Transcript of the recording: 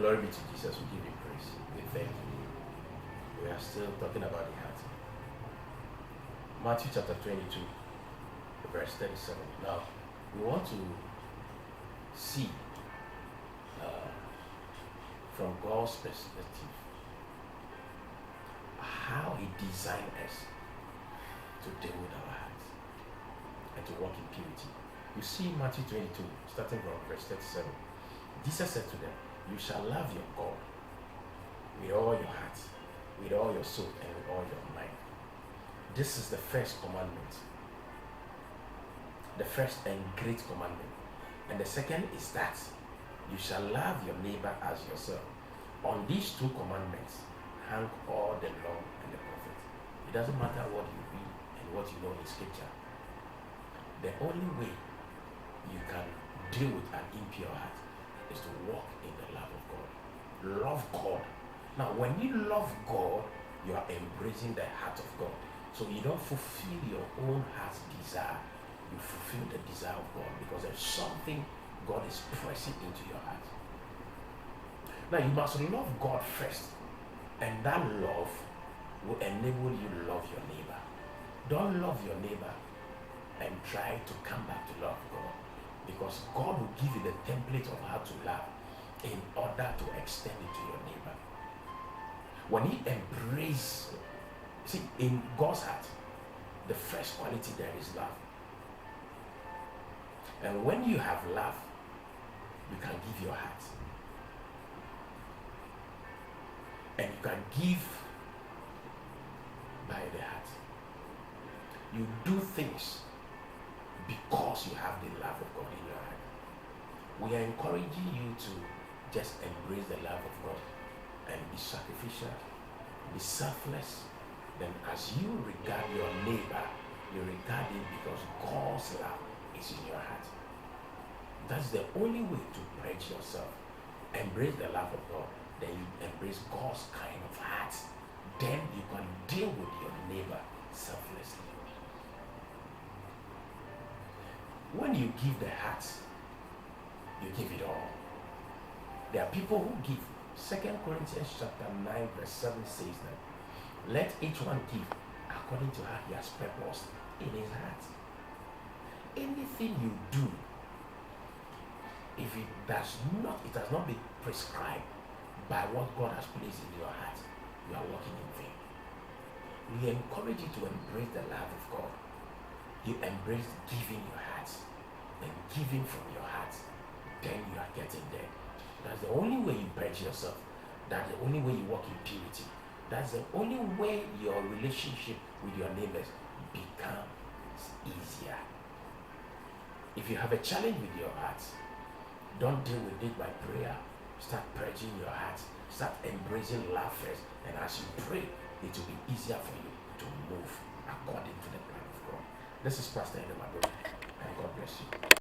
Glory be to Jesus. We give you praise. We thank you. We are still talking about the heart. Matthew chapter 22, verse 37. Now, we want to see from God's perspective how He designed us to deal with our hearts and to walk in purity. You see Matthew 22, starting from verse 37. Jesus said to them, "You shall love your God with all your heart, with all your soul, and with all your mind." This is the first commandment, the first and great commandment. And the second is that you shall love your neighbor as yourself. On these two commandments hang all the law and the prophets. It doesn't matter what you read and what you know in scripture. The only way you can deal with an impure heart is to walk in the love of God. Love God. Now, when you love God, you are embracing the heart of God. So you don't fulfill your own heart's desire. You fulfill the desire of God because there's something God is pressing into your heart. Now, you must love God first. And that love will enable you to love your neighbor. Don't love your neighbor and try to come back to love God, because God will give you the template of how to love in order to extend it to your neighbor. When you embrace, see, in God's heart, the first quality there is love. And when you have love, you can give your heart. And you can give by the heart. You do things because you have the love of God in your heart. We are encouraging you to just embrace the love of God and be sacrificial, be selfless. Then as you regard your neighbor, you regard him because God's love is in your heart. That's the only way to purge yourself. Embrace the love of God. Then you embrace God's kind of heart. Then you can deal with your neighbor selflessly. When you give the heart, you give it all. There are people who give. 2 Corinthians chapter 9 verse 7 says that, "Let each one give according to how he has purposed in his heart." Anything you do, if it has not been prescribed by what God has placed in your heart, you are walking in vain. We encourage you to embrace the love of God. You embrace giving your heart and giving from your heart. Then you are getting there. That's the only way you purge yourself. That's the only way you walk in purity. That's the only way your relationship with your neighbors becomes easier. If you have a challenge with your heart, don't deal with it by prayer. Start purging your heart. Start embracing love first. And as you pray, it will be easier for you to move according to the plan of God. This is Pastor Edema, and God bless you.